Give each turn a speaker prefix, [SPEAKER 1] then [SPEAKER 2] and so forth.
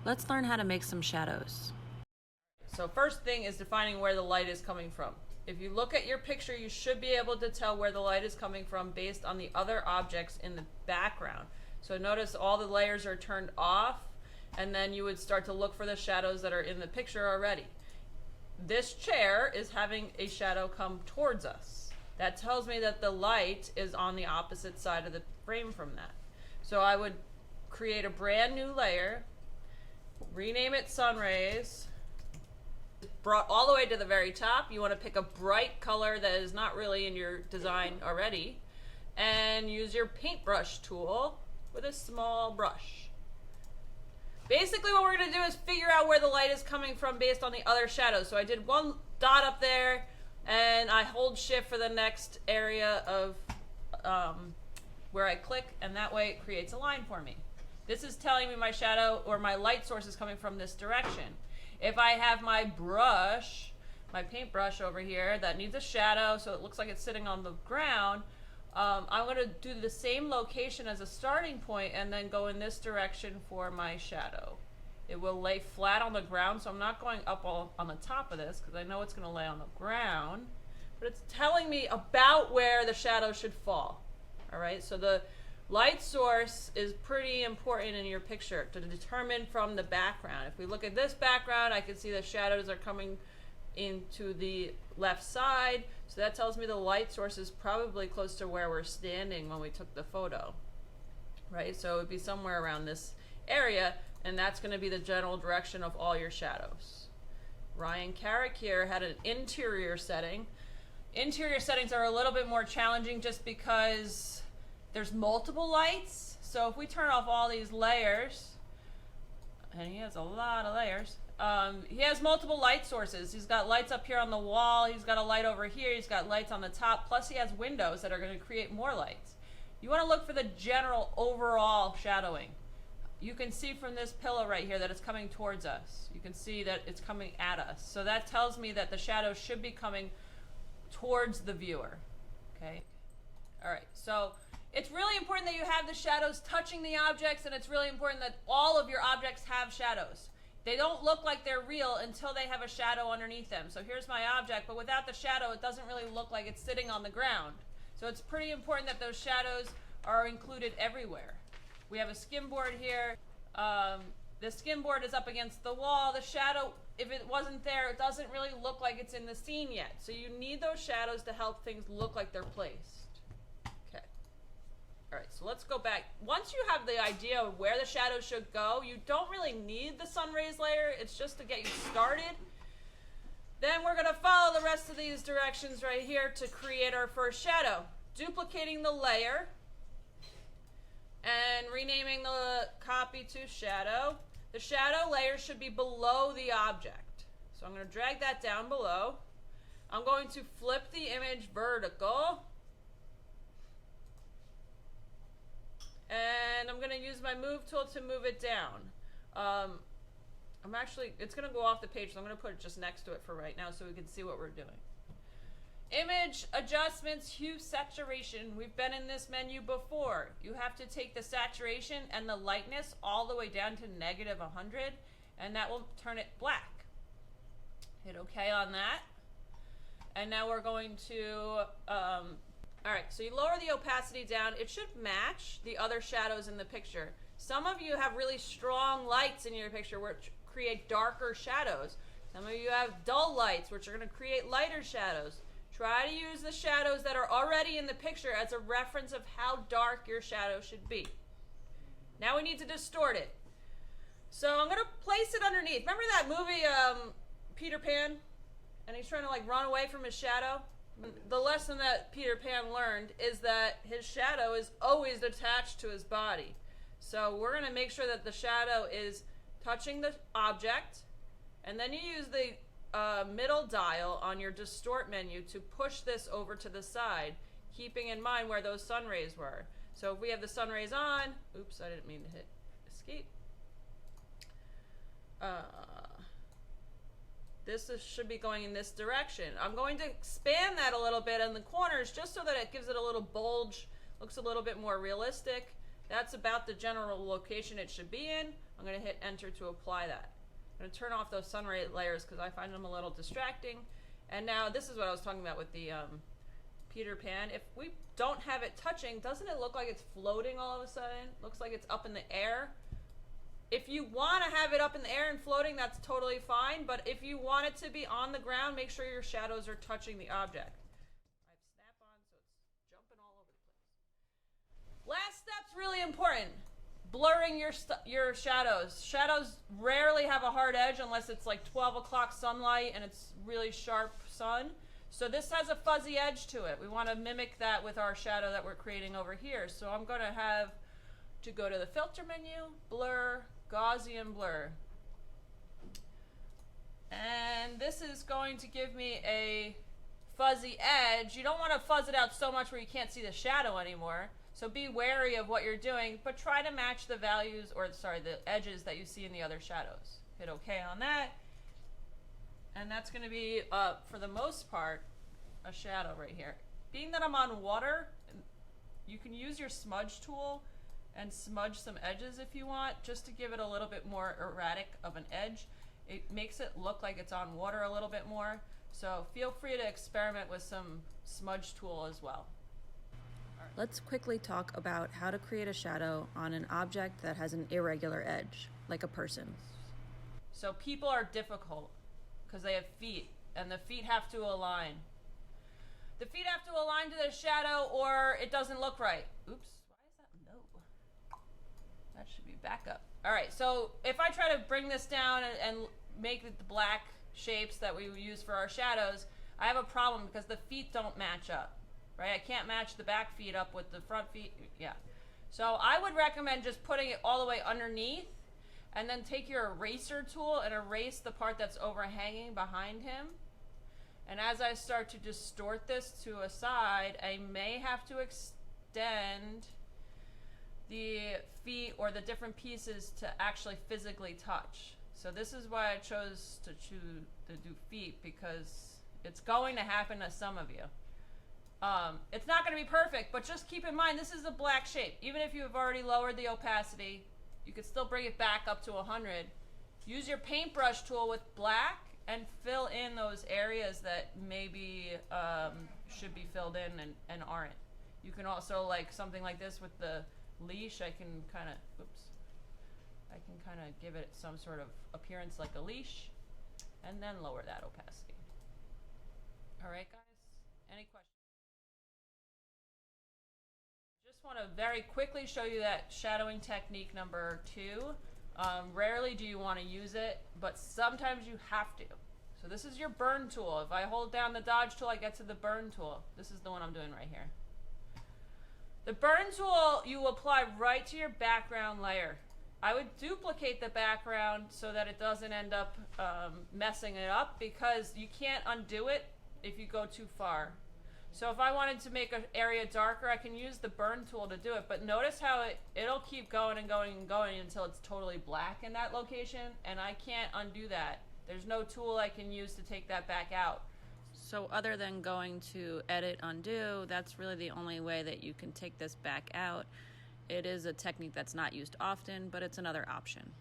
[SPEAKER 1] Let's learn how to make some shadows.
[SPEAKER 2] So first thing is defining where the light is coming from. If you look at your picture, you should be able to tell where the light is coming from based on the other objects in the background. So notice all the layers are turned off, and then you would start to look for the shadows that are in the picture already. This chair is having a shadow come towards us. That tells me that the light is on the opposite side of the frame from that. So I would create a brand new layer, rename it sun rays, brought all the way to the very top. You want to pick a bright color that is not really in your design already, and use your paintbrush tool with a small brush. Basically what we're going to do is figure out where the light is coming from based on the other shadows. So I did one dot up there, and I hold shift for the next area of where I click, and that way it creates a line for me. This is telling me my shadow or my light source is coming from this direction. If I have my brush, my paintbrush over here that needs a shadow so it looks like it's sitting on the ground, I'm going to do the same location as a starting point and then go in this direction for my shadow. It will lay flat on the ground, so I'm not going up all on the top of this because I know it's going to lay on the ground, but it's telling me about where the shadow should fall. All right, so the light source is pretty important in your picture to determine from the background. If we look at this background, I can see the shadows are coming into the left side, so that tells me the light source is probably close to where we're standing when we took the photo, right? So it would be somewhere around this area, and that's going to be the general direction of all your shadows. Ryan Carrick here had an interior setting. Interior settings are a little bit more challenging just because there's multiple lights. So if we turn off all these layers, and he has a lot of layers, he has multiple light sources. He's got lights up here on the wall, he's got a light over here, he's got lights on the top, plus he has windows that are going to create more lights. You want to look for the general overall shadowing. You can see from this pillow right here that it's coming towards us. You can see that it's coming at us. So that tells me that the shadow should be coming towards the viewer. Okay? All right, so it's really important that you have the shadows touching the objects, and it's really important that all of your objects have shadows. They don't look like they're real until they have a shadow underneath them. So here's my object, but without the shadow, it doesn't really look like it's sitting on the ground. So it's pretty important that those shadows are included everywhere. We have a skim board here. The skim board is up against the wall. The shadow, if it wasn't there, it doesn't really look like it's in the scene yet. So you need those shadows to help things look like they're placed. Okay. All right, so let's go back. Once you have the idea of where the shadow should go, you don't really need the sun rays layer. It's just to get you started. Then we're going to follow the rest of these directions right here to create our first shadow. Duplicating the layer and renaming the copy to shadow. The shadow layer should be below the object. So I'm going to drag that down below. I'm going to flip the image vertical. And I'm going to use my move tool to move it down. It's going to go off the page, so I'm going to put it just next to it for right now so we can see what we're doing. Image adjustments, hue, saturation. We've been in this menu before. You have to take the saturation and the lightness all the way down to -100, and that will turn it black. Hit OK on that. And now we're going to, all right, so you lower the opacity down. It should match the other shadows in the picture. Some of you have really strong lights in your picture which create darker shadows. Some of you have dull lights which are going to create lighter shadows. Try to use the shadows that are already in the picture as a reference of how dark your shadow should be. Now we need to distort it. So I'm going to place it underneath. Remember that movie, Peter Pan? And he's trying to like run away from his shadow? The lesson that Peter Pan learned is that his shadow is always attached to his body. So we're going to make sure that the shadow is touching the object, and then you use the middle dial on your distort menu to push this over to the side, keeping in mind where those sun rays were. So if we have the sun rays on, oops, I didn't mean to hit escape. Should be going in this direction. I'm going to expand that a little bit in the corners just so that it gives it a little bulge, looks a little bit more realistic. That's about the general location it should be in. I'm going to hit enter to apply that. I'm going to turn off those sun ray layers because I find them a little distracting. And now this is what I was talking about with the Peter Pan. If we don't have it touching, doesn't it look like it's floating all of a sudden? Looks like it's up in the air. If you want to have it up in the air and floating, that's totally fine. But if you want it to be on the ground, make sure your shadows are touching the object. I have snap on, so it's jumping all over the place. Last step's really important. Blurring your shadows. Shadows rarely have a hard edge unless it's like 12 o'clock sunlight and it's really sharp sun. So this has a fuzzy edge to it. We want to mimic that with our shadow that we're creating over here. So I'm going to have to go to the filter menu, blur, Gaussian blur. And this is going to give me a fuzzy edge. You don't want to fuzz it out so much where you can't see the shadow anymore. So be wary of what you're doing, but try to match the values, or sorry, the edges that you see in the other shadows. Hit OK on that. And that's going to be, for the most part, a shadow right here. Being that I'm on water, you can use your smudge tool and smudge some edges if you want, just to give it a little bit more erratic of an edge. It makes it look like it's on water a little bit more. So feel free to experiment with some smudge tool as well.
[SPEAKER 1] Let's quickly talk about how to create a shadow on an object that has an irregular edge, like a person.
[SPEAKER 2] So people are difficult because they have feet, and the feet have to align. The feet have to align to the shadow or it doesn't look right. Oops, why is that no? That should be back up. All right, so if I try to bring this down and make it the black shapes that we use for our shadows, I have a problem because the feet don't match up. Right, I can't match the back feet up with the front feet. Yeah, so I would recommend just putting it all the way underneath, and then take your eraser tool and erase the part that's overhanging behind him. And as I start to distort this to a side, I may have to extend the feet or the different pieces to actually physically touch. So this is why I chose to do feet, because it's going to happen to some of you. It's not going to be perfect, but just keep in mind this is a black shape. Even if you've already lowered the opacity, you can still bring it back up to 100. Use your paintbrush tool with black and fill in those areas that maybe should be filled in and aren't. You can also, like something like this with the leash, I can kind of give it some sort of appearance like a leash, and then lower that opacity. All right, guys, any questions? Just want to very quickly show you that shadowing technique number 2. Rarely do you want to use it, but sometimes you have to. So this is your burn tool. If I hold down the dodge tool, I get to the burn tool. This is the one I'm doing right here. The burn tool you apply right to your background layer. I would duplicate the background so that it doesn't end up messing it up, because you can't undo it if you go too far. So if I wanted to make an area darker, I can use the burn tool to do it. But notice how it'll keep going and going and going until it's totally black in that location, and I can't undo that. There's no tool I can use to take that back out.
[SPEAKER 1] So other than going to edit, undo, that's really the only way that you can take this back out. It is a technique that's not used often, but it's another option.